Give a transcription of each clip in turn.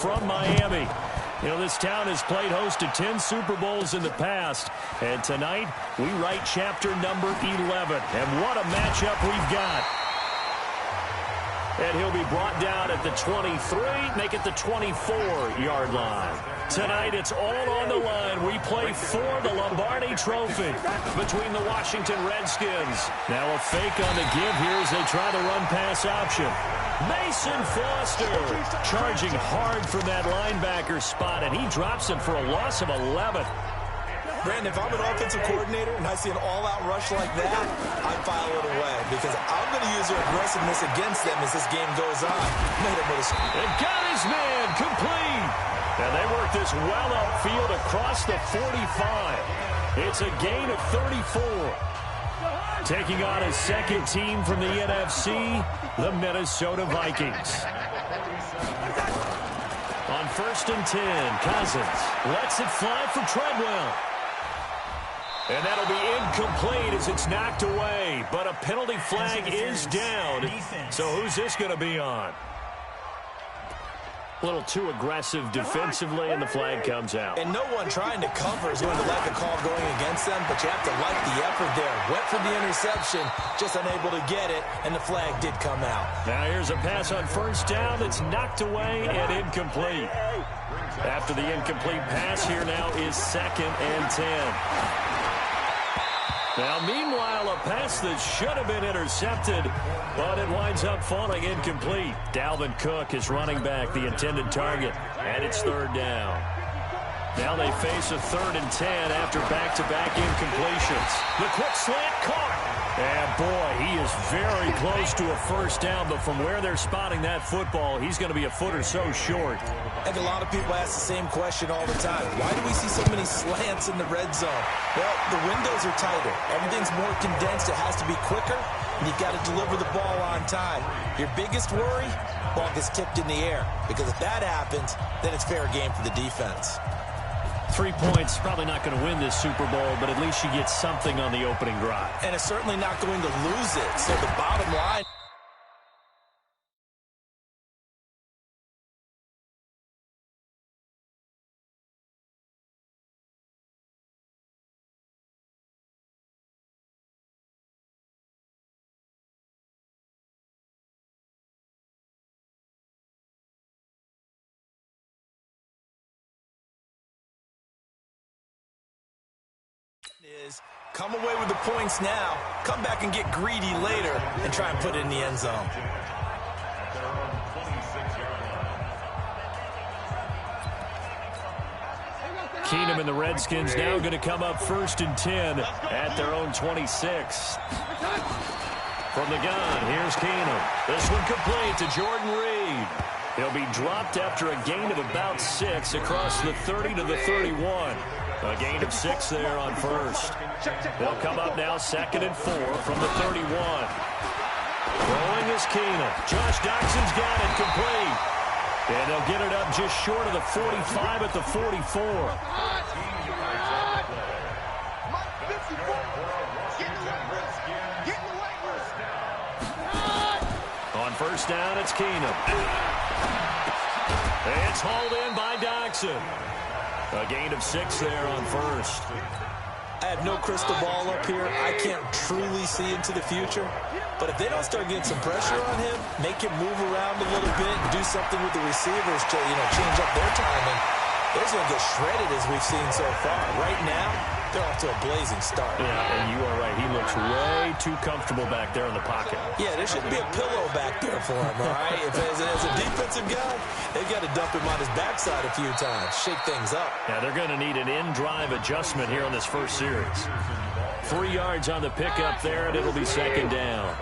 from Miami. You know, this town has played host to 10 Super Bowls in the past. And tonight, we write chapter number 11. And what a matchup we've got. And he'll be brought down at the 23, make it the 24-yard line. Tonight, it's all on the line. We play for the Lombardi Trophy between the Washington Redskins. Now a fake on the give here as they try the run-pass option. Mason Foster charging hard from that linebacker spot, and he drops him for a loss of 11. Brandon, if I'm an offensive coordinator and I see an all-out rush like that, I file it away because I'm going to use their aggressiveness against them as this game goes on. It got his man complete. And they work this well upfield across the 45. It's a gain of 34. Taking on his second team from the NFC, the Minnesota Vikings. On 1st and 10, Cousins lets it fly for Treadwell. And that'll be incomplete as it's knocked away. But a penalty flag is down. So who's this going to be on? A little too aggressive defensively, and the flag comes out. And no one trying to cover is going to let the call going against them, but you have to like the effort there. Went for the interception, just unable to get it, and the flag did come out. Now here's a pass on 1st down that's knocked away and incomplete. After the incomplete pass, here now is 2nd and 10. Now, meanwhile, a pass that should have been intercepted, but it winds up falling incomplete. Dalvin Cook is running back, the intended target, and it's 3rd down. Now they face a 3rd and 10 after back-to-back incompletions. The quick slant caught. And, boy, he is very close to a 1st down, but from where they're spotting that football, he's going to be a foot or so short. And a lot of people ask the same question all the time. Why do we see so many slants in the red zone? Well, the windows are tighter. Everything's more condensed. It has to be quicker, and you've got to deliver the ball on time. Your biggest worry, ball gets tipped in the air, because if that happens, then it's fair game for the defense. 3 points, probably not going to win this Super Bowl, but at least you get something on the opening drive. And it's certainly not going to lose it. So the bottom line... is come away with the points now, come back and get greedy later, and try and put it in the end zone. Keenum and the Redskins now going to come up 1st and 10 at their own 26. From the gun, here's Keenum. This one complete to Jordan Reed. He'll be dropped after a gain of about 6 across the 30 to the 31. A gain of 6 there on 1st. They'll come up now 2nd and 4 from the 31. Throwing is Keenum. Josh Doxson's got it complete. And they'll get it up just short of the 45 at the 44. On 1st down, it's Keenum. It's hauled in by Doxson. A gain of 6 there on 1st. I have no crystal ball up here. I can't truly see into the future. But if they don't start getting some pressure on him, make him move around a little bit, and do something with the receivers to, change up their timing, they're going to get shredded as we've seen so far. Right now, they're off to a blazing start. Yeah, and you are right. He looks way too comfortable back there in the pocket. Yeah, there shouldn't be a pillow back there for him, all right? As a defensive guy, they've got to dump him on his backside a few times, shake things up. Yeah, they're going to need an in-drive adjustment here on this first series. 3 yards on the pickup there, and it'll be 2nd down.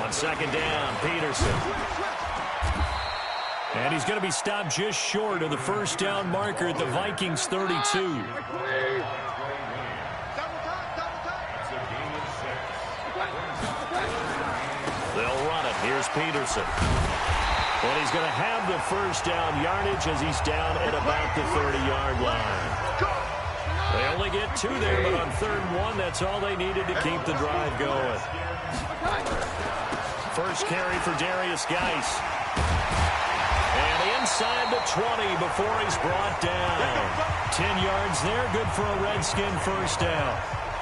On 2nd down, Peterson. And he's going to be stopped just short of the 1st down marker at the Vikings 32. They'll run it. Here's Peterson. And he's going to have the 1st down yardage as he's down at about the 30-yard line. They only get 2 there, but on 3rd and 1, that's all they needed to keep the drive going. First carry for Darius Geis. And inside the 20 before he's brought down. 10 yards there, good for a Redskin first down.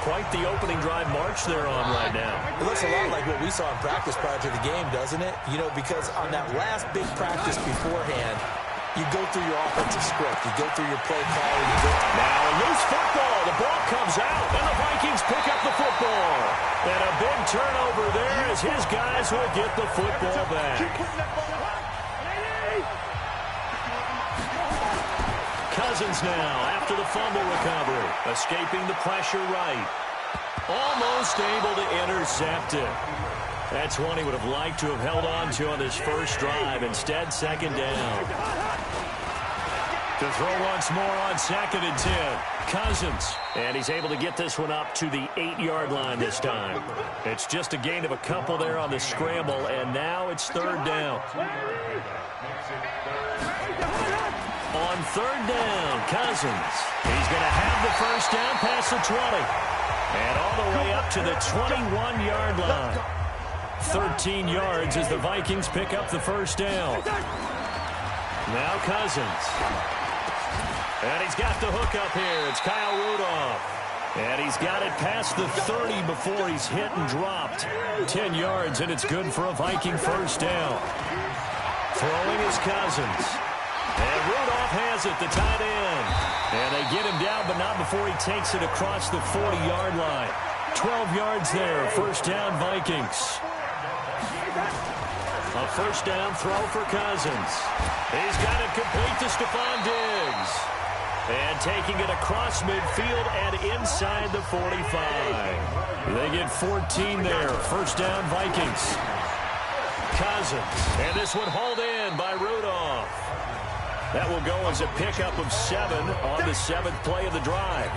Quite the opening drive march they're on right now. It looks a lot like what we saw in practice prior to the game, doesn't it? You know, because on that last big practice beforehand, you go through your offensive script. You go through your play calling. Now a loose football. The ball comes out, and the Vikings pick up the football. And a big turnover there as his guys will get the football back. Cousins now after the fumble recovery. Escaping the pressure right. Almost able to intercept it. That's one he would have liked to have held on to on this first drive. Instead, second down. To throw once more on 2nd and 10. Cousins. And he's able to get this one up to the 8-yard line this time. It's just a gain of a couple there on the scramble, and now it's 3rd down. On 3rd down, Cousins. He's going to have the first down past the 20. And all the way up to the 21-yard line. 13 yards as the Vikings pick up the first down. Now Cousins. And he's got the hook up here. It's Kyle Rudolph. And he's got it past the 30 before he's hit and dropped. 10 yards, and it's good for a Viking first down. Throwing is Cousins. And Rudolph has it, the tight end. And they get him down, but not before he takes it across the 40-yard line. 12 yards there, first down Vikings. A first down throw for Cousins. He's got it complete to Stephon Diggs. And taking it across midfield and inside the 45. They get 14 there, first down Vikings. Cousins, and this one hauled in by Rudolph. That will go as a pickup of 7 on the 7th play of the drive.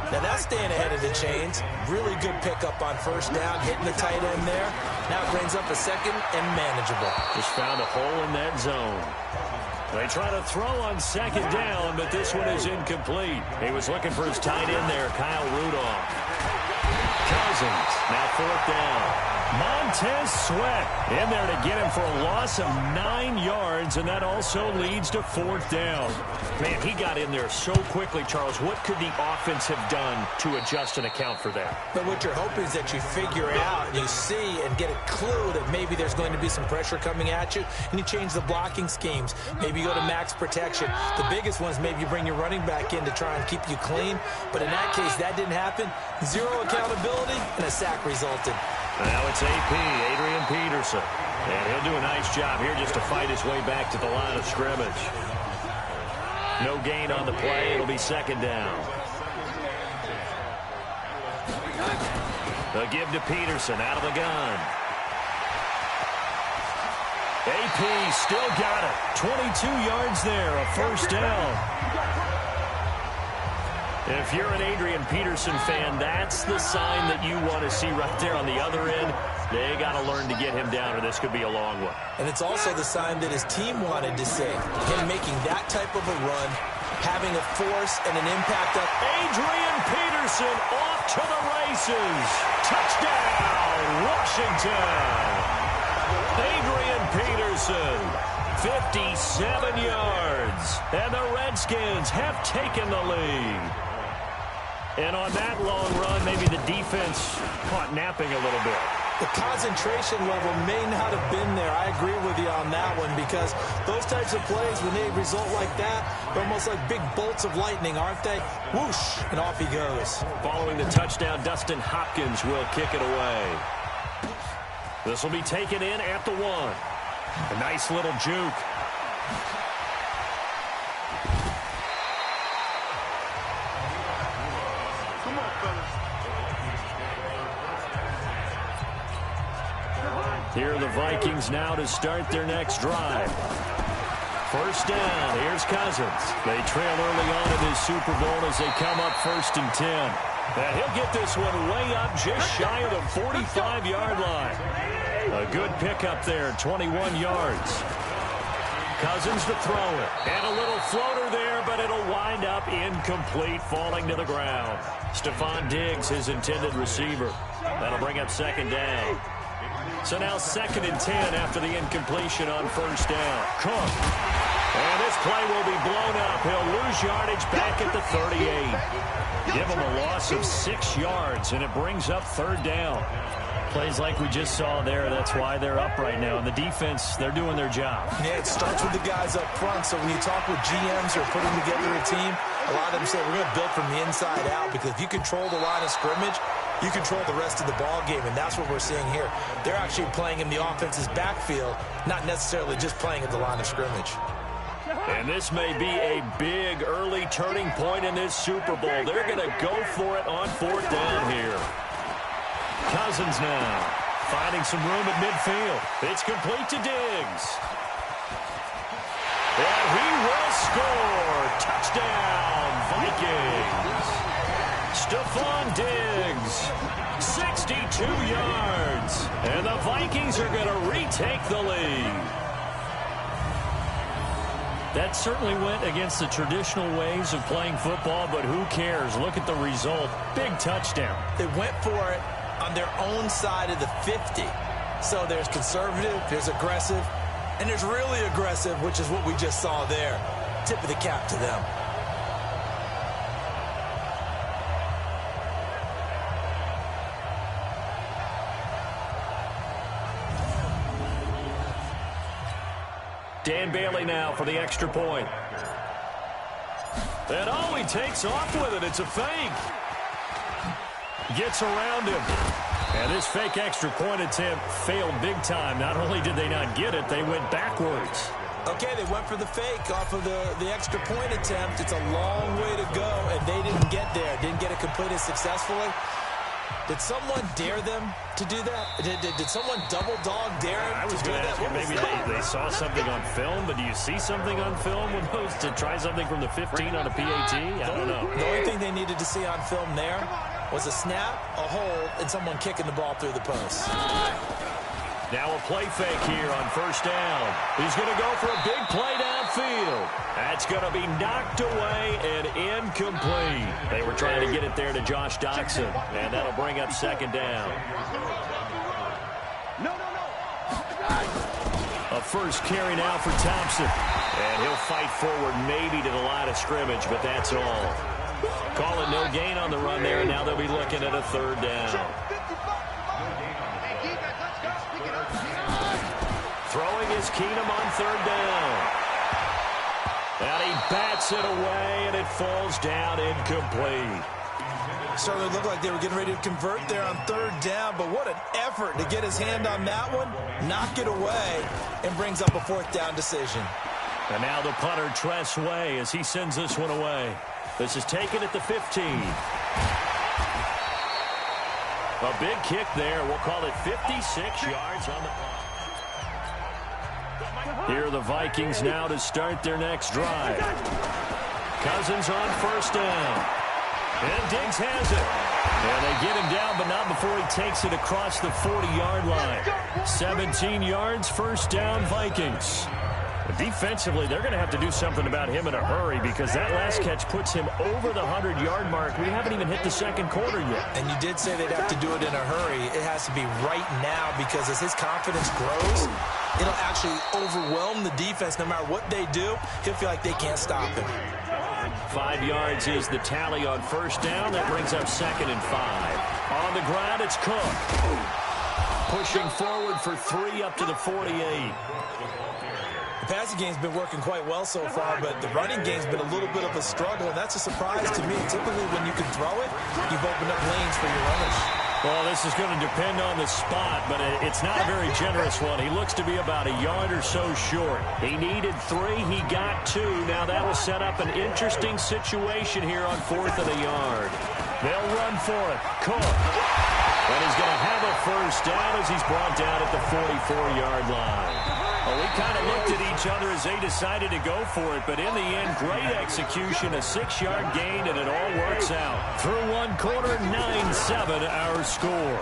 Now that's staying ahead of the chains. Really good pickup on first down, hitting the tight end there. Now it brings up a 2nd and manageable. Just found a hole in that zone. They try to throw on 2nd down, but this one is incomplete. He was looking for his tight end there, Kyle Rudolph. Cousins, now 4th down. Montez Sweat in there to get him for a loss of 9 yards, and that also leads to 4th down. Man, he got in there so quickly, Charles. What could the offense have done to adjust and account for that? But what you're hoping is that you figure it out, and you see and get a clue that maybe there's going to be some pressure coming at you, and you change the blocking schemes. Maybe you go to max protection. The biggest one is maybe you bring your running back in to try and keep you clean. But in that case, that didn't happen. 0 accountability, and a sack resulted. Now it's AP, Adrian Peterson. And he'll do a nice job here just to fight his way back to the line of scrimmage. No gain on the play. It'll be 2nd down. The give to Peterson out of the gun. AP still got it. 22 yards there, a first down. If you're an Adrian Peterson fan, that's the sign that you want to see right there on the other end. They got to learn to get him down, or this could be a long one. And it's also the sign that his team wanted to see. Him making that type of a run, having a force and an impact up. Adrian Peterson off to the races. Touchdown, Washington. Adrian Peterson, 57 yards. And the Redskins have taken the lead. And on that long run, maybe the defense caught napping a little bit. The concentration level may not have been there. I agree with you on that one, because those types of plays, when they result like that, they're almost like big bolts of lightning, aren't they? Whoosh, and off he goes. Following the touchdown, Dustin Hopkins will kick it away. This will be taken in at the 1. A nice little juke. Here are the Vikings now to start their next drive. First down, here's Cousins. They trail early on in this Super Bowl as they come up 1st and 10. And he'll get this one way up just shy of the 45-yard line. A good pickup there, 21 yards. Cousins to throw it. And a little floater there, but it'll wind up incomplete, falling to the ground. Stephon Diggs, his intended receiver. That'll bring up 2nd down. So now 2nd and 10 after the incompletion on first down. Cook. And this play will be blown up. He'll lose yardage back at the 38. Give him a loss of 6 yards, and it brings up 3rd down. Plays like we just saw there. That's why they're up right now. And the defense, they're doing their job. Yeah, it starts with the guys up front. So when you talk with GMs or putting together a team, a lot of them say we're going to build from the inside out, because if you control the line of scrimmage, you control the rest of the ball game, and that's what we're seeing here. They're actually playing in the offense's backfield, not necessarily just playing at the line of scrimmage. And this may be a big early turning point in this Super Bowl. They're going to go for it on 4th down here. Cousins now finding some room at midfield. It's complete to Diggs. And he will score. Touchdown, Vikings. Stephon Diggs, 62 yards. And the Vikings are going to retake the lead. That certainly went against the traditional ways of playing football, but who cares? Look at the result. Big touchdown. They went for it on their own side of the 50. So there's conservative, there's aggressive, and there's really aggressive, which is what we just saw there. Tip of the cap to them. Dan Bailey now for the extra point. And he takes off with it. It's a fake. Gets around him. And this fake extra point attempt failed big time. Not only did they not get it, they went backwards. Okay, they went for the fake off of the extra point attempt. It's a long way to go, and they didn't get there. Didn't get it completed successfully. Did someone dare them to do that? Did someone double dog dare them I was to do going to that? ask you, maybe they saw something on film, but do you see something on film with those to try something from the 15 on a PAT? I don't know. The only thing they needed to see on film there was a snap, a hold, and someone kicking the ball through the post. Now a play fake here on first down. He's going to go for a big play downfield. That's going to be knocked away and incomplete. They were trying to get it there to Josh Doxson, and that'll bring up 2nd down. A first carry now for Thompson. And he'll fight forward maybe to the line of scrimmage, but that's all. Call it no gain on the run there, and now they'll be looking at a 3rd down. Throwing is Keenum on 3rd down. And he bats it away, and it falls down incomplete. Certainly looked like they were getting ready to convert there on 3rd down, but what an effort to get his hand on that one, knock it away, and brings up a 4th down decision. And now the punter, Tress Way, as he sends this one away. This is taken at the 15. A big kick there. We'll call it 56 yards on the punt. Here are the Vikings now to start their next drive. Cousins on first down. And Diggs has it. And they get him down, but not before he takes it across the 40-yard line. 17 yards, first down, Vikings. But defensively, they're going to have to do something about him in a hurry, because that last catch puts him over the 100-yard mark. We haven't even hit the 2nd quarter yet. And you did say they'd have to do it in a hurry. It has to be right now, because as his confidence grows, it'll actually overwhelm the defense. No matter what they do, he'll feel like they can't stop him. 5 yards is the tally on first down. That brings up 2nd and 5. On the ground, it's Cook. Pushing forward for 3 up to the 48. The passing game's been working quite well so far, but the running game's been a little bit of a struggle, and that's a surprise to me. Typically, when you can throw it, you've opened up lanes for your runners. Well, this is going to depend on the spot, but it's not a very generous one. He looks to be about a yard or so short. He needed 3. He got 2. Now that will set up an interesting situation here on 4th and a yard. They'll run for it. Cook. And he's going to have a first down as he's brought down at the 44-yard line. Well, we kind of looked at each other as they decided to go for it, but in the end, great execution, a 6-yard gain, and it all works out. Through one quarter, 9-7 our score.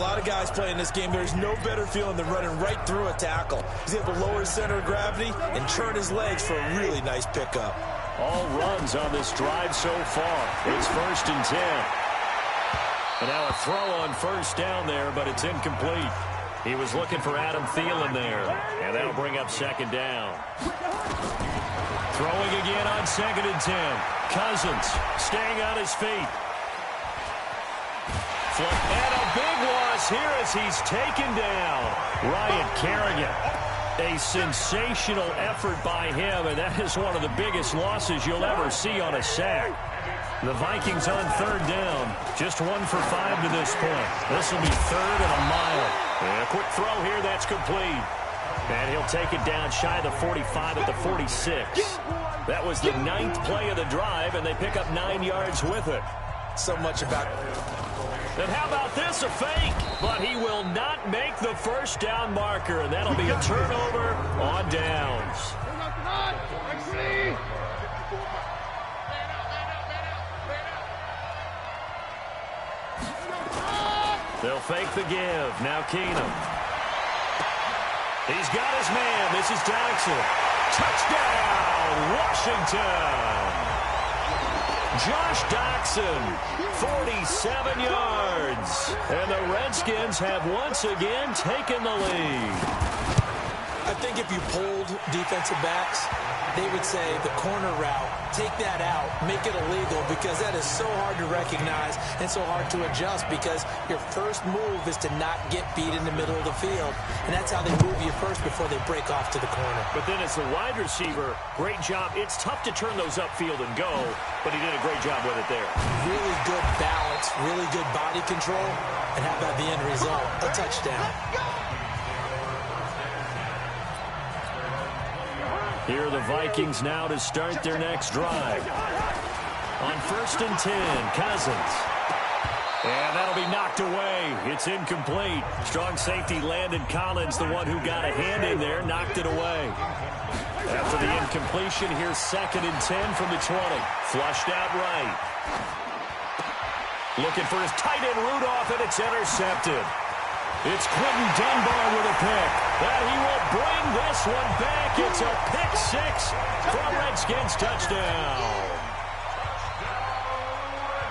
lot of guys playing this game. There's no better feeling than running right through a tackle. He's able to lower his center of gravity and turn his legs for a really nice pickup. All runs on this drive so far. It's 1st and 10. And now a throw on first down there, but it's incomplete. He was looking for Adam Thielen there, and that'll bring up 2nd down. Throwing again on 2nd and 10. Cousins staying on his feet. And a big loss here as he's taken down. Ryan Kerrigan. A sensational effort by him, and that is one of the biggest losses you'll ever see on a sack. The Vikings on 3rd down. Just 1 for 5 to this point. This will be 3rd and a mile. And a quick throw here, that's complete. And he'll take it down shy of the 45 at the 46. That was the 9th play of the drive, and they pick up 9 yards with it. So much about... And how about this, a fake? But he will not make the first down marker, and that'll be a turnover on downs. They'll fake the give. Now Keenum. He's got his man. This is Jackson. Touchdown, Washington. Josh Doxson, 47 yards. And the Redskins have once again taken the lead. I think if you polled defensive backs, they would say the corner route, take that out, make it illegal, because that is so hard to recognize and so hard to adjust, because your first move is to not get beat in the middle of the field. And that's how they move you first before they break off to the corner. But then as the wide receiver, great job. It's tough to turn those upfield and go, but he did a great job with it there. Really good balance, really good body control, and how about the end result? A touchdown. Here are the Vikings now to start their next drive. On 1st and 10, Cousins. And that'll be knocked away. It's incomplete. Strong safety Landon Collins, the one who got a hand in there, knocked it away. After the incompletion, here's 2nd and 10 from the 20. Flushed out right. Looking for his tight end Rudolph, and it's intercepted. It's Quentin Dunbar with a pick. And he will bring this one back. It's a pick 6 for a Redskins touchdown.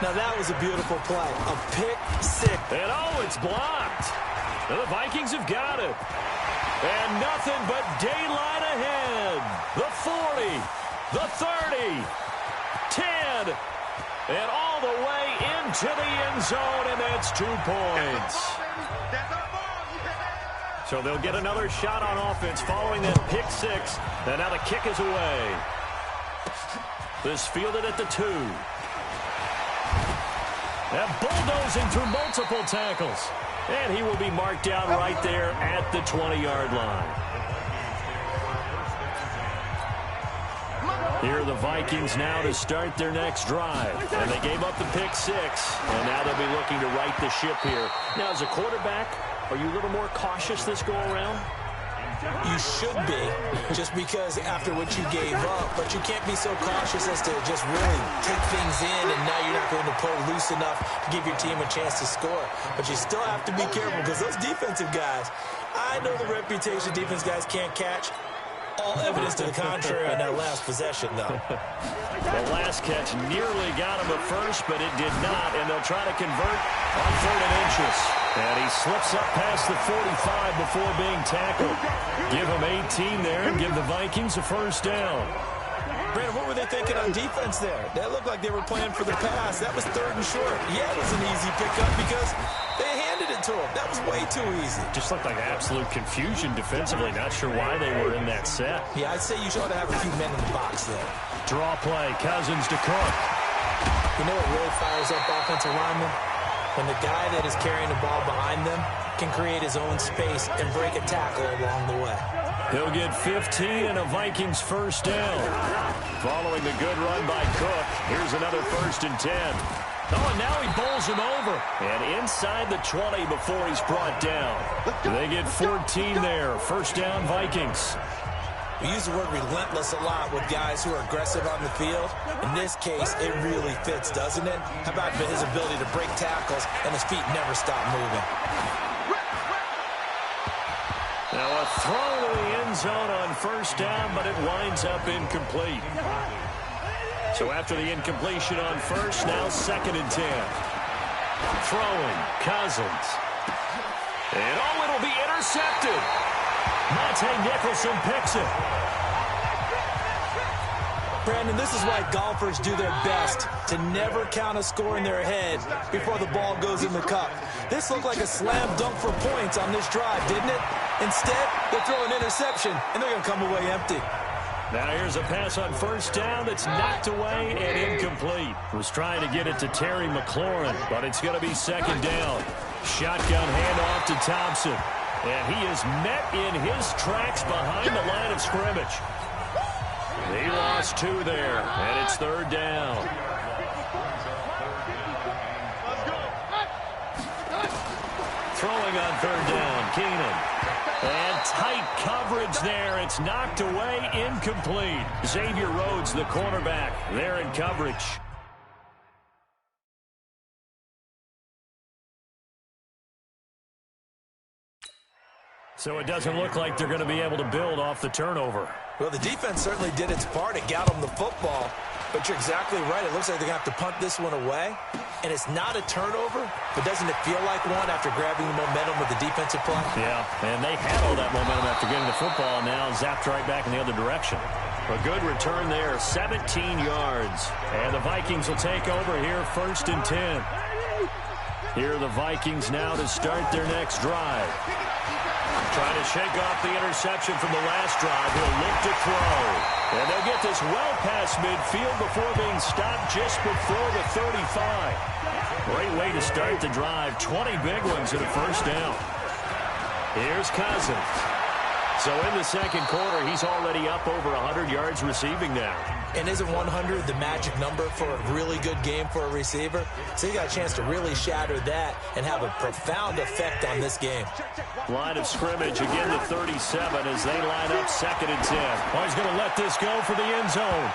Now that was a beautiful play. A pick 6. And oh, it's blocked. Now the Vikings have got it. And nothing but daylight ahead. The 40, the 30, 10, and all the way into the end zone, and that's 2 points. So they'll get another shot on offense following that pick 6. And now the kick is away. This fielded at the 2. And bulldozing through multiple tackles. And he will be marked down right there at the 20-yard line. Here are the Vikings now to start their next drive. And they gave up the pick 6. And now they'll be looking to right the ship here. Now, as a quarterback, are you a little more cautious this go-around? You should be, just because after what you gave up. But you can't be so cautious as to just really take things in, and now you're not going to play loose enough to give your team a chance to score. But you still have to be careful, because those defensive guys, I know the reputation defense guys can't catch. All evidence to the contrary on that last possession, though. The last catch nearly got him at first, but it did not, and they'll try to convert on 3rd and inches. And he slips up past the 45 before being tackled. Give him 18 there and give the Vikings a first down. Brandon, what were they thinking on defense there? That looked like they were playing for the pass. That was 3rd and short. Yeah, it was an easy pickup because they handed it to him. That was way too easy. Just looked like absolute confusion defensively. Not sure why they were in that set. Yeah, I'd say you ought to have a few men in the box there. Draw play, Cousins to Cook. You know what really fires up offensive linemen? When the guy that is carrying the ball behind them can create his own space and break a tackle along the way. He'll get 15 and a Vikings first down. Following the good run by Cook, here's another 1st and 10. Oh, and now he bowls him over. And inside the 20 before he's brought down. They get 14 there. First down, Vikings. We use the word relentless a lot with guys who are aggressive on the field. In this case, it really fits, doesn't it? How about his ability to break tackles and his feet never stop moving? Now a throw to the end zone on first down, but it winds up incomplete. So after the incompletion on first, now 2nd and 10. Throwing, Cousins. And it'll be intercepted. Monte Nicholson picks it. Brandon, this is why golfers do their best to never count a score in their head before the ball goes in the cup. This looked like a slam dunk for points on this drive, didn't it? Instead, they throw an interception, and they're going to come away empty. Now here's a pass on first down that's knocked away and incomplete. Was trying to get it to Terry McLaurin, but it's going to be 2nd down. Shotgun handoff to Thompson. And he is met in his tracks behind the line of scrimmage. He lost 2 there, and it's 3rd down. Throwing on 3rd down, Keenan. And tight coverage there. It's knocked away, incomplete. Xavier Rhodes, the cornerback, there in coverage. So it doesn't look like they're going to be able to build off the turnover. Well, the defense certainly did its part. It got them the football. But you're exactly right. It looks like they're going to have to punt this one away. And it's not a turnover, but doesn't it feel like one after grabbing the momentum with the defensive play? Yeah, and they had all that momentum after getting the football. Now zapped right back in the other direction. A good return there, 17 yards. And the Vikings will take over here, 1st and 10. Here are the Vikings now to start their next drive. Trying to shake off the interception from the last drive. He'll look to throw. And they'll get this well past midfield before being stopped just before the 35. Great way to start the drive. 20 big ones at a first down. Here's Cousins. So in the 2nd quarter, he's already up over 100 yards receiving now. And isn't 100 the magic number for a really good game for a receiver? So you got a chance to really shatter that and have a profound effect on this game. Line of scrimmage, again the 37 as they line up 2nd and 10. Oh, he's going to let this go for the end zone.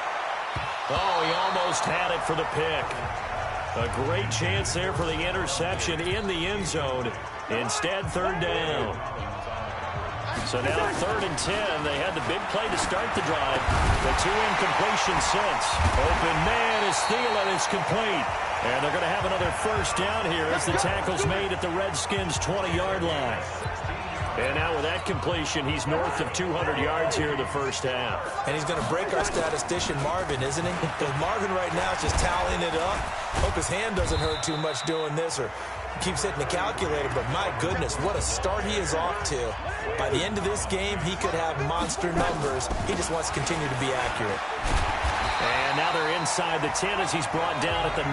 Oh, he almost had it for the pick. A great chance there for the interception in the end zone. Instead, 3rd down. So now 3rd and 10. They had the big play to start the drive. The 2 incompletions since. Open man is Thielen. It's complete. And they're going to have another first down here as the tackle's made at the Redskins' 20-yard line. And now with that completion, he's north of 200 yards here in the first half. And he's going to break our statistician Marvin, isn't he? Because Marvin right now is just tallying it up. Hope his hand doesn't hurt too much doing this or keeps hitting the calculator, but my goodness, what a start he is off to. By the end of this game, he could have monster numbers. He just wants to continue to be accurate. And now they're inside the 10 as he's brought down at the 9.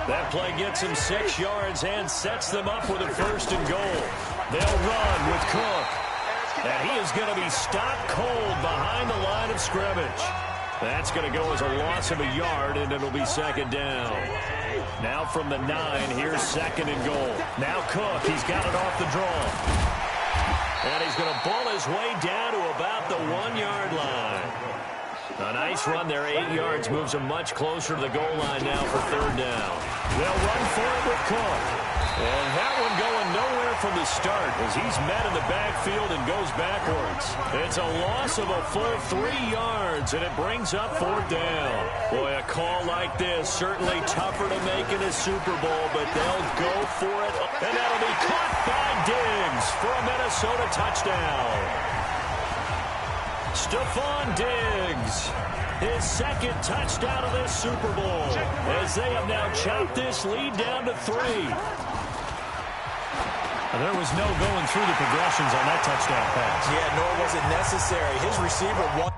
That play gets him 6 yards and sets them up with a 1st and goal. They'll run with Cook. And he is going to be stopped cold behind the line of scrimmage. That's going to go as a loss of a yard, and it'll be 2nd down. Now from the 9, here's 2nd and goal. Now Cook, he's got it off the draw. And he's going to bull his way down to about the 1-yard line. A nice run there, 8 yards, moves him much closer to the goal line now for 3rd down. They'll run for it with Cook. And that one going nowhere from the start as he's met in the backfield and goes backwards. It's a loss of a full 3 yards, and it brings up 4th down. Boy, a call like this, certainly tougher to make in a Super Bowl, but they'll go for it. And that'll be caught by Diggs for a Minnesota touchdown. Stephon Diggs, his 2nd touchdown of this Super Bowl, as they have now chopped this lead down to 3. There was no going through the progressions on that touchdown pass. Yeah, nor was it necessary. His receiver won.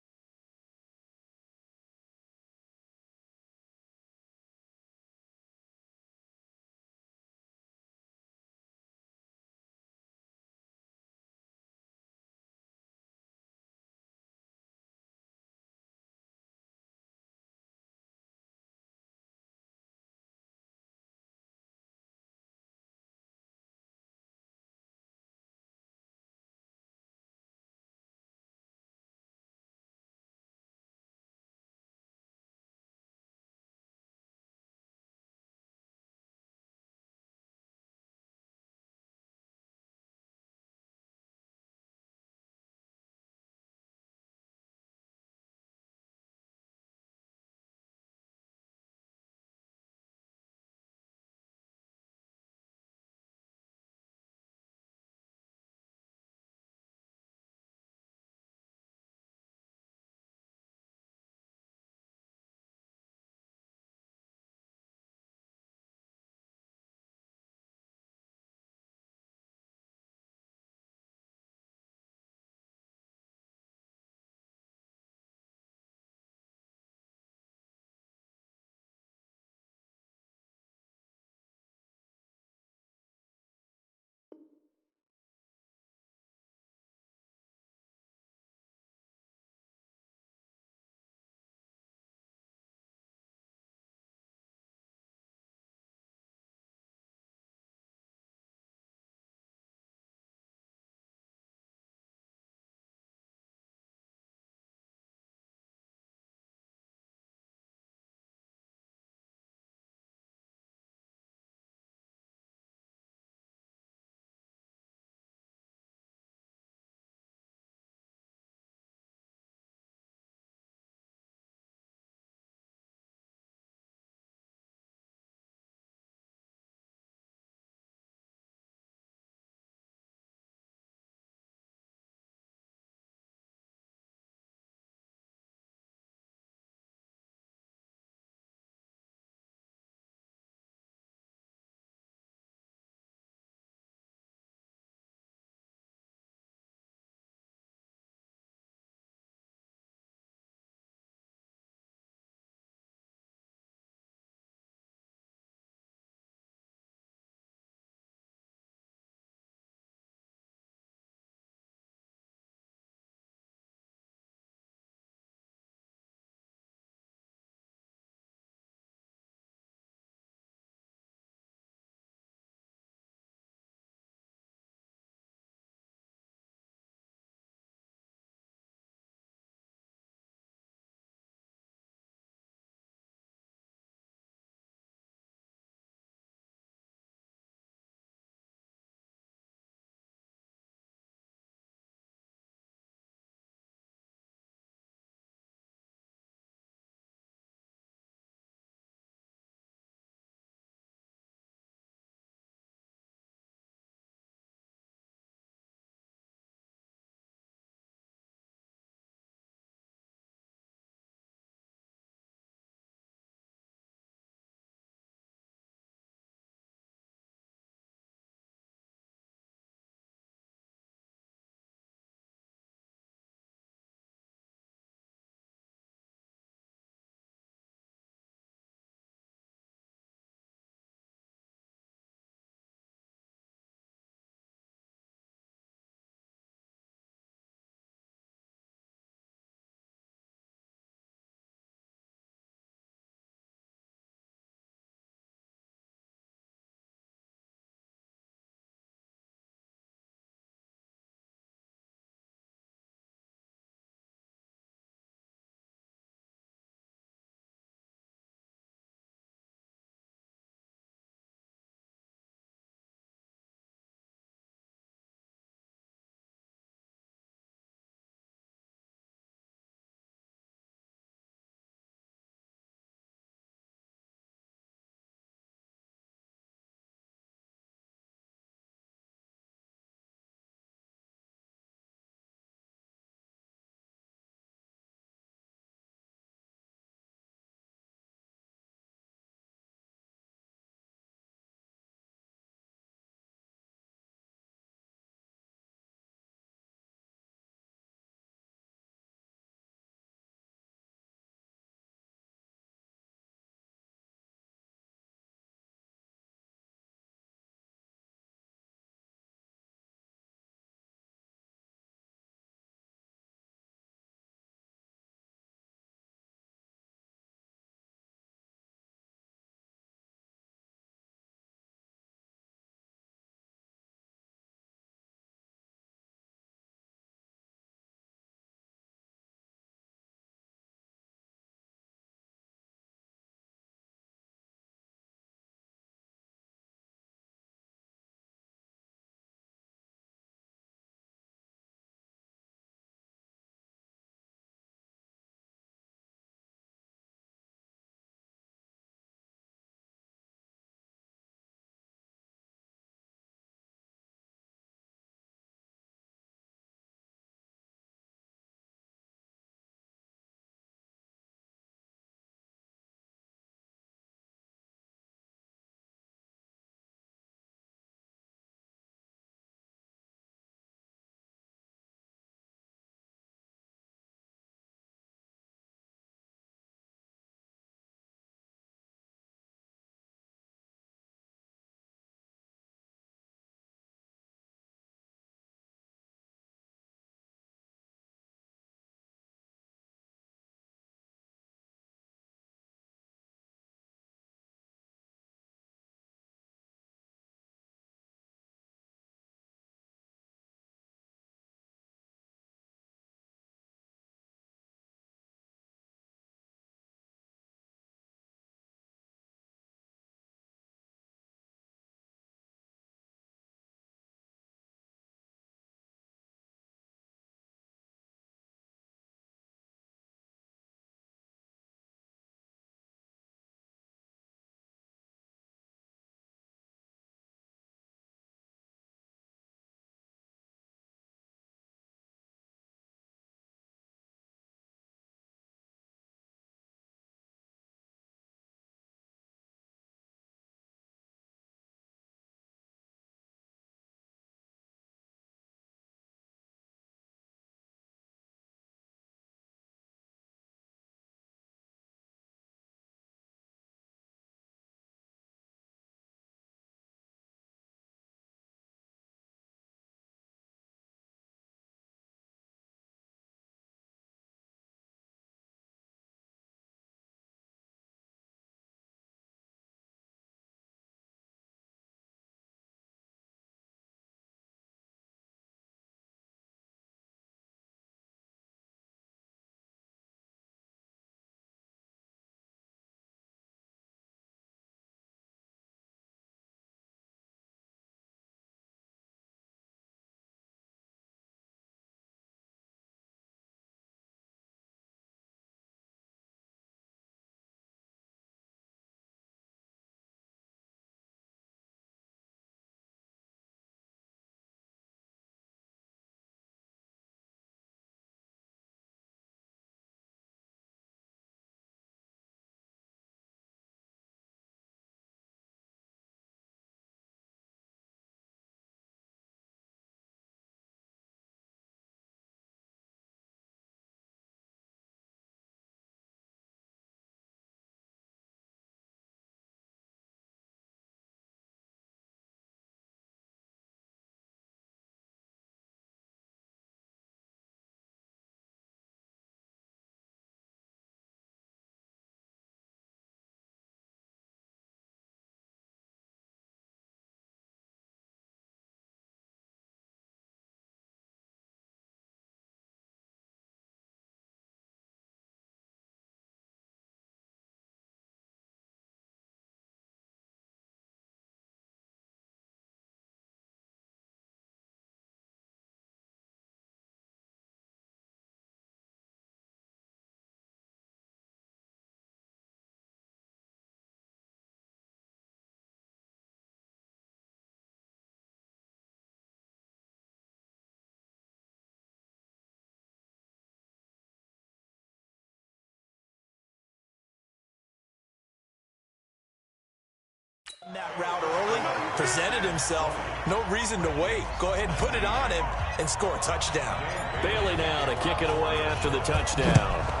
that route early, presented himself. No reason to wait. Go ahead and put it on him and score a touchdown. Bailey now to kick it away after the touchdown.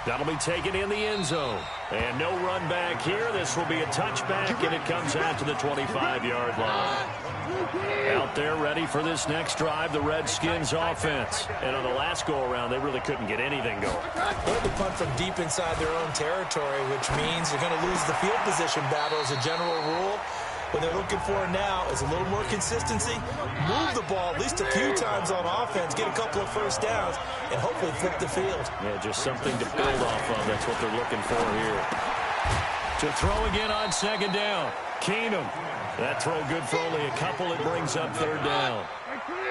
That'll be taken in the end zone. And no run back here. This will be a touchback, and it comes out to the 25-yard line. Out there ready for this next drive, the Redskins offense. And on the last go-around, they really couldn't get anything going. They had to punt from deep inside their own territory, which means you're going to lose the field position battle as a general rule. What they're looking for now is a little more consistency, move the ball at least a few times on offense, get a couple of first downs, and hopefully flip the field. Yeah, just something to build off of. That's what they're looking for here. To throw again on second down. Keenum. That throw good for only a couple. It brings up third down.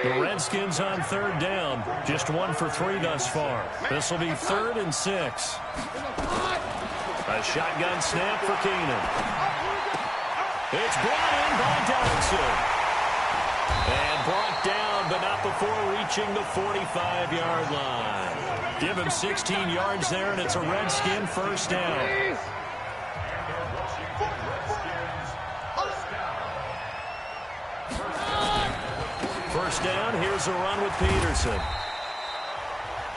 The Redskins on third down. Just 1 for 3 thus far. This will be 3rd and 6. A shotgun snap for Keenum. It's brought in by Dodson. And brought down, but not before reaching the 45-yard line. Give him 16 yards there, and it's a Redskin first down. First down, here's a run with Peterson.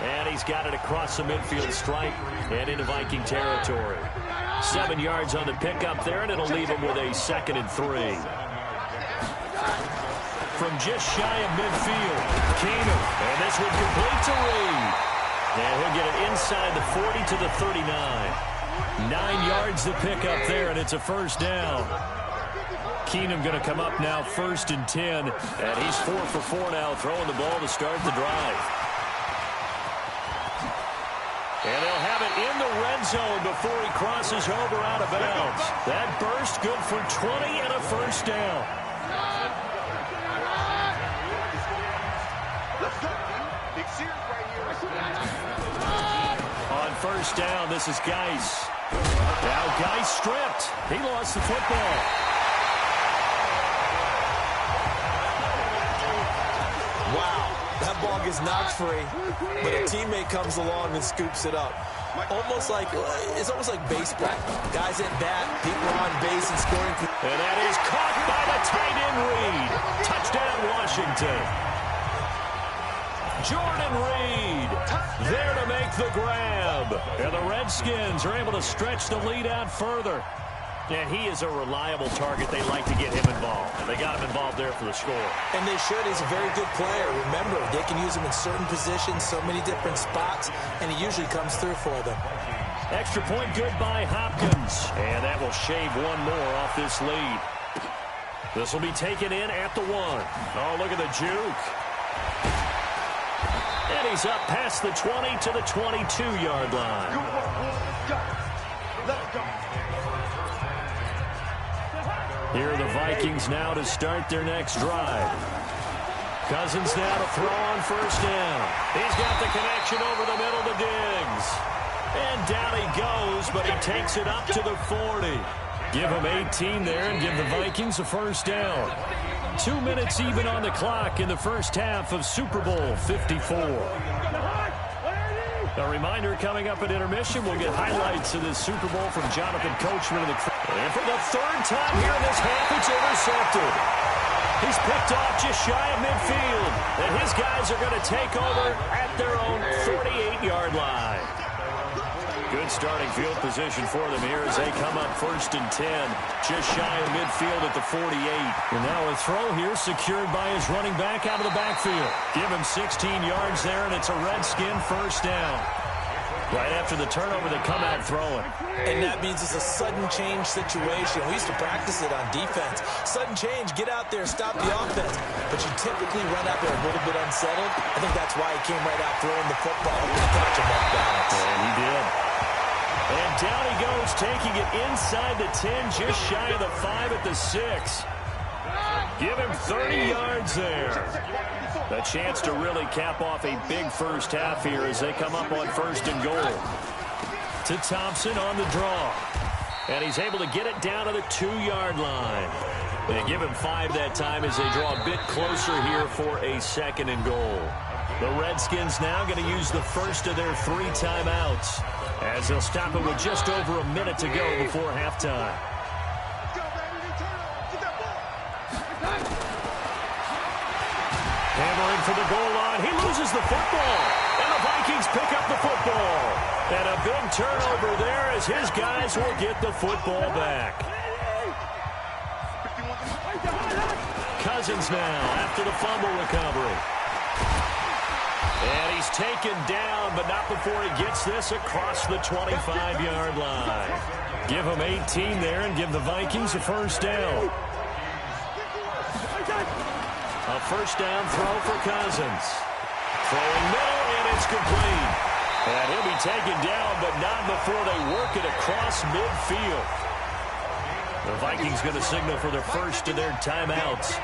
And he's got it across the midfield stripe and into Viking territory. 7 yards on the pickup there, and it'll leave him with a 2nd and 3. From just shy of midfield, Keenum. And this one complete to Reed. And he'll get it inside the 40 to the 39. 9 yards to pick up there, and it's a first down. Keenum going to come up now 1st and 10. And he's 4 for 4 now, throwing the ball to start the drive. And they'll have it in the red zone before he crosses over out of bounds. That burst good for 20 and a first down. On first down, this is Geis. Now Geis stripped. He lost the football. Wow. That ball gets knocked free, but a teammate comes along and scoops it up. It's almost like baseball. Guys at bat, people are on base and scoring. And that is caught by the tight end Reed. Touchdown, Washington. Jordan Reed there to make the grab. And the Redskins are able to stretch the lead out further. And he is a reliable target. They like to get him involved. And they got him involved there for the score. And they should. He's a very good player. Remember, they can use him in certain positions, so many different spots, and he usually comes through for them. Extra point good by Hopkins. And that will shave one more off this lead. This will be taken in at the 1. Oh, look at the juke. And he's up past the 20 to the 22-yard line. Let's go. Here are the Vikings now to start their next drive. Cousins now to throw on first down. He's got the connection over the middle to Diggs. And down he goes, but he takes it up to the 40. Give him 18 there and give the Vikings a first down. 2 minutes even on the clock in the first half of Super Bowl 54. A reminder coming up at intermission, we'll get highlights of this Super Bowl from Jonathan Coachman. And for the 3rd time here in this half, it's intercepted. He's picked off just shy of midfield. And his guys are going to take over at their own 48-yard line. Good starting field position for them here as they come up 1st and 10. Just shy of midfield at the 48. And now a throw here secured by his running back out of the backfield. Give him 16 yards there, and it's a Redskin first down. Right after the turnover, they come out throwing. And that means it's a sudden change situation. We used to practice it on defense. Sudden change, get out there, stop the offense. But you typically run out there a little bit unsettled. I think that's why he came right out throwing the football to catch him off balance. And he did. And down he goes, taking it inside the 10, just shy of the 5 at the 6. Give him 30 yards there. A chance to really cap off a big first half here as they come up on 1st and goal. To Thompson on the draw. And he's able to get it down to the 2-yard line. They give him 5 that time as they draw a bit closer here for a 2nd and goal. The Redskins now going to use the first of their 3 timeouts. as they'll stop it with just over a minute to go before halftime. Hammering for the goal line. He loses the football. And the Vikings pick up the football. And a big turnover there as his guys will get the football back. Cousins now after the fumble recovery. And he's taken down, but not before he gets this across the 25-yard line. Give him 18 there and give the Vikings a first down. A first down throw for Cousins. Throwing middle, and it's complete. And he'll be taken down, but not before they work it across midfield. The Vikings going to signal for their first of their timeouts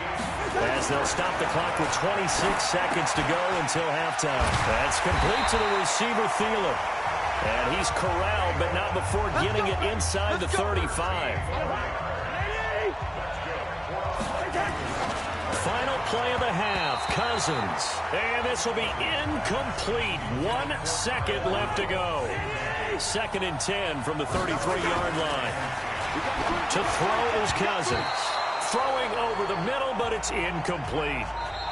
as they'll stop the clock with 26 seconds to go until halftime. That's complete to the receiver, Thielen. And he's corralled, but not before getting it inside the 35. Final play of the half, Cousins. And this will be incomplete. 1 second left to go. 2nd and 10 from the 33-yard line. To throw is Cousins. Throwing over the middle, but it's incomplete.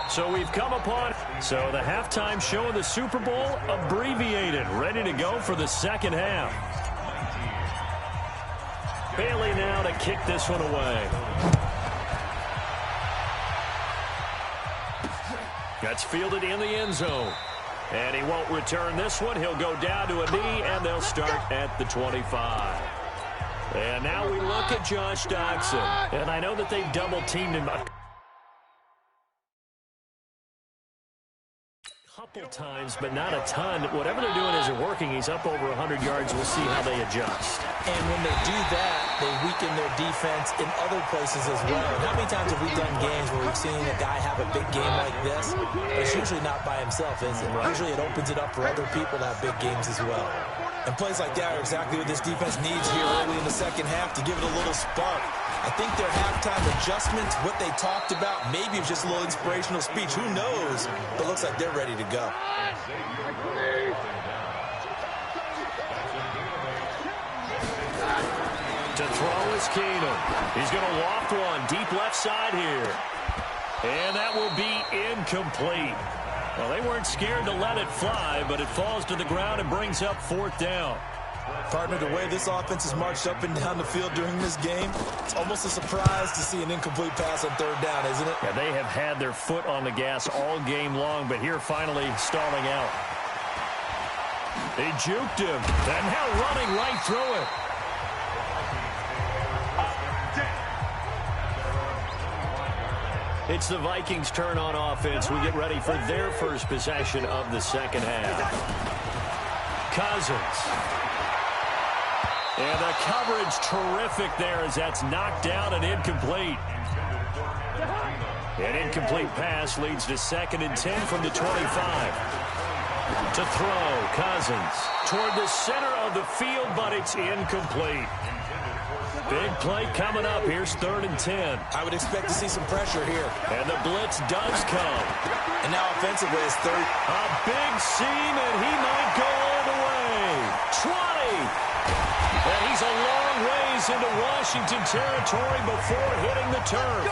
So we've come upon it. So the halftime show of the Super Bowl abbreviated. Ready to go for the second half. Bailey now to kick this one away. That's fielded in the end zone. And he won't return this one. He'll go down to a knee, and they'll start at the 25. And now we look at Josh Doxson. And I know that they've double-teamed him a couple times, but not a ton. Whatever they're doing isn't working. He's up over 100 yards. We'll see how they adjust. And when they do that, they weaken their defense in other places as well. And how many times have we done games where we've seen a guy have a big game like this? But it's usually not by himself, is it? Usually it opens it up for other people to have big games as well. And plays like that are exactly what this defense needs here early in the second half to give it a little spark. I think their halftime adjustments, what they talked about, maybe it's just a little inspirational speech. Who knows? But it looks like they're ready to go. To throw is Keenum. He's going to loft one deep left side here. And that will be incomplete. Well, they weren't scared to let it fly, but it falls to the ground and brings up 4th down. Partner, the way this offense has marched up and down the field during this game, it's almost a surprise to see an incomplete pass on 3rd down, isn't it? Yeah, they have had their foot on the gas all game long, but here finally stalling out. They juked him, and now running right through it. It's the Vikings' turn on offense. We get ready for their first possession of the second half. Cousins. And the coverage terrific there as that's knocked down and incomplete. An incomplete pass leads to 2nd and 10 from the 25. To throw, Cousins. Toward the center of the field, but it's incomplete. Big play coming up. Here's 3rd and 10. I would expect to see some pressure here. And the blitz does come. And now offensively it's 3rd. A big seam, and he might go all the way. 20. And he's a long ways into Washington territory before hitting the turf.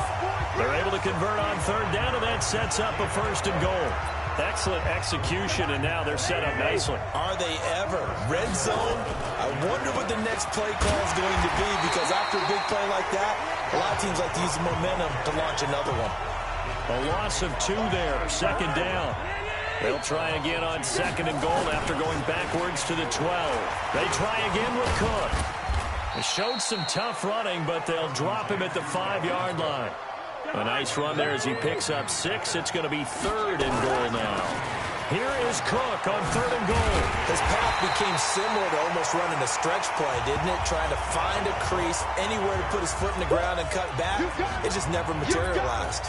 They're able to convert on 3rd down, and that sets up a 1st and goal. Excellent execution, and now they're set up nicely. Are they ever? Red zone? I wonder what the next play call is going to be, because after a big play like that, a lot of teams like to use the momentum to launch another one. A loss of 2 there, 2nd down. They'll try again on 2nd and goal after going backwards to the 12. They try again with Cook. They showed some tough running, but they'll drop him at the 5-yard line. A nice run there as he picks up 6. It's going to be 3rd and goal now. Here is Cook on 3rd and goal. His path became similar to almost running a stretch play, didn't it? Trying to find a crease, anywhere to put his foot in the ground and cut back. It just never materialized.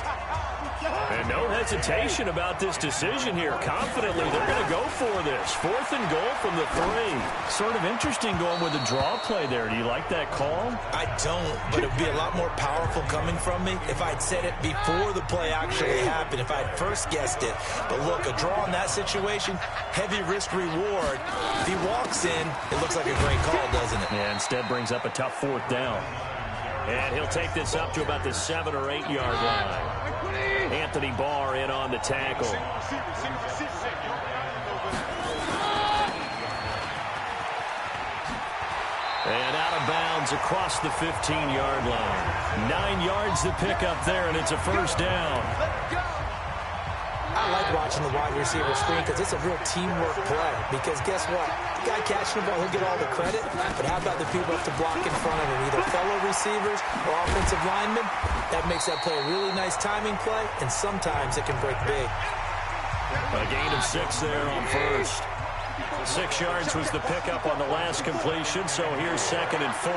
And no hesitation about this decision here. Confidently, they're going to go for this. 4th and goal from the 3. Sort of interesting going with a draw play there. Do you like that call? I don't, but it would be a lot more powerful coming from me if I'd said it before the play actually happened, if I'd first guessed it. But look, a draw in that situation, heavy risk reward. If he walks in, it looks like a great call, doesn't it? Yeah, instead brings up a tough 4th down. And he'll take this up to about the 7 or 8 yard line. Anthony Barr in on the tackle. And out of bounds across the 15-yard line. 9 yards to pick up there, and it's a first down. I like watching the wide receiver screen because it's a real teamwork play. Because guess what? The guy catching the ball, he'll get all the credit. But how about the people have to block in front of him, either fellow receivers or offensive linemen? That makes that play a really nice timing play, and sometimes it can break big. A gain of 6 there on first. 6 yards was the pickup on the last completion, so here's 2nd and 4.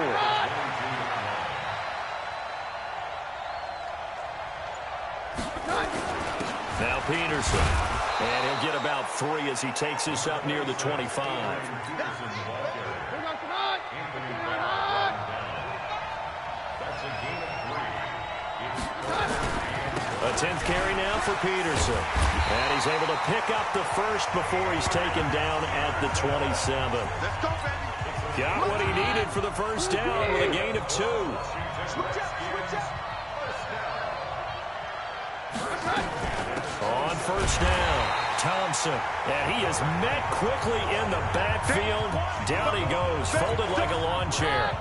Now Peterson, and he'll get about 3 as he takes this up near the 25. A 10th carry now for Peterson, and he's able to pick up the first before he's taken down at the 27. Got what he needed for the first down with a gain of 2. On first down, Thompson, and he is met quickly in the backfield. Down he goes, folded like a lawn chair.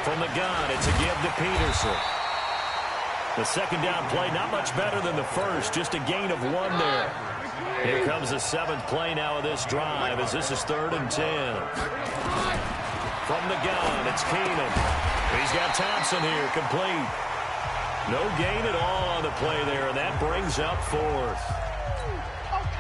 From the gun, it's a give to Peterson. The 2nd down play, not much better than the first, just a gain of 1 there. Here comes the 7th play now of this drive as this is 3rd and 10. From the gun, it's Keenum. He's got Thompson here, complete. No gain at all on the play there, and that brings up 4th.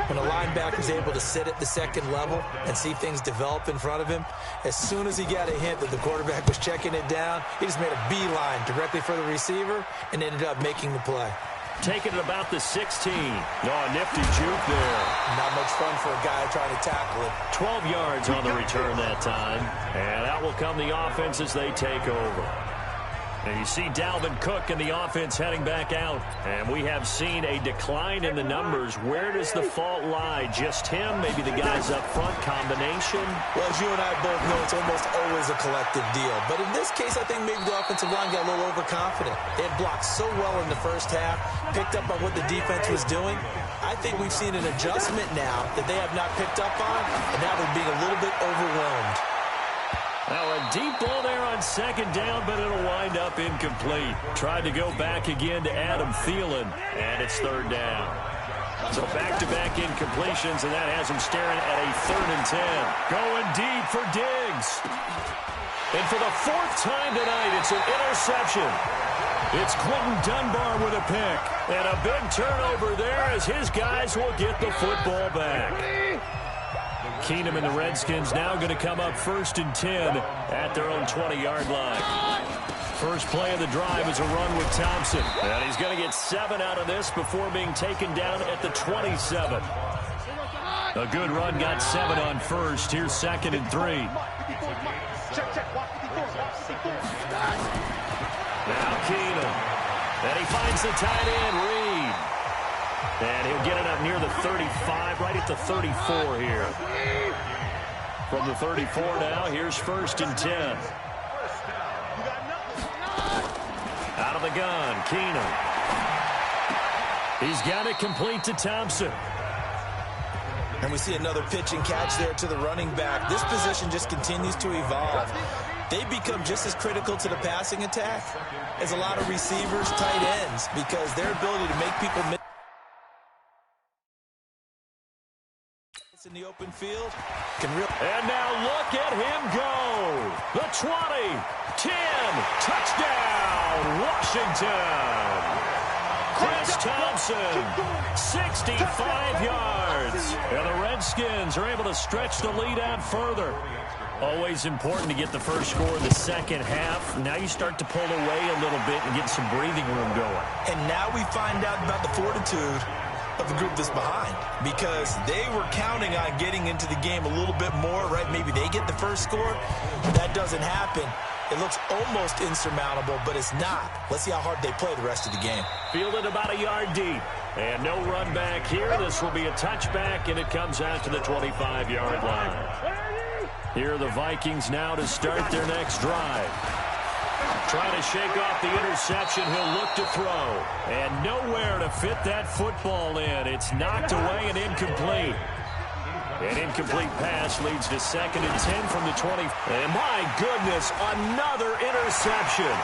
When a linebacker is able to sit at the 2nd level and see things develop in front of him, as soon as he got a hint that the quarterback was checking it down, he just made a beeline directly for the receiver and ended up making the play. Taking it about the 16. Oh, nifty juke there. Not much fun for a guy trying to tackle it. 12 yards on the return that time. And out will come the offense as they take over. And you see Dalvin Cook and the offense heading back out. And we have seen a decline in the numbers. Where does the fault lie? Just him? Maybe the guys up front? Combination? Well, as you and I both know, it's almost always a collective deal. But in this case, I think maybe the offensive line got a little overconfident. They had blocked so well in the first half, picked up on what the defense was doing. I think we've seen an adjustment now that they have not picked up on, and now they're being a little bit overwhelmed. Now a deep ball there on 2nd down, but it'll wind up incomplete. Tried to go back again to Adam Thielen, and it's 3rd down. So back-to-back incompletions, and that has him staring at a 3rd and 10. Going deep for Diggs. And for the 4th time tonight, it's an interception. It's Clinton Dunbar with a pick. And a big turnover there as his guys will get the football back. Keenum and the Redskins now going to come up 1st and 10 at their own 20-yard line. First play of the drive is a run with Thompson. And he's going to get 7 out of this before being taken down at the 27. A good run, got 7 on first. Here's 2nd and 3. Now Keenum. And he finds the tight end, Reed. And he'll get it up near the 35, right at the 34 here. From the 34 now, here's 1st and 10. Out of the gun, Keenum. He's got it complete to Thompson. And we see another pitch and catch there to the running back. This position just continues to evolve. They become just as critical to the passing attack as a lot of receivers, tight ends, because their ability to make people miss in the open field can really... And now look at him go. The 20, 10, touchdown, Washington. Chris Thompson, 65 yards. And the Redskins are able to stretch the lead out further. Always important to get the first score of the second half. Now you start to pull away a little bit and get some breathing room going. And now we find out about the fortitude of the group that's behind, because they were counting on getting into the game a little bit more, right? Maybe they get the first score. That doesn't happen. It looks almost insurmountable, but it's not. Let's see how hard they play the rest of the game. Fielded about a yard deep. And no run back here. This will be a touchback, and it comes out to the 25-yard line. Here are the Vikings now to start their next drive. Trying to shake off the interception. He'll look to throw. And nowhere to fit that football in. It's knocked away and incomplete. An incomplete pass leads to 2nd and 10 from the 20. And my goodness, another interception.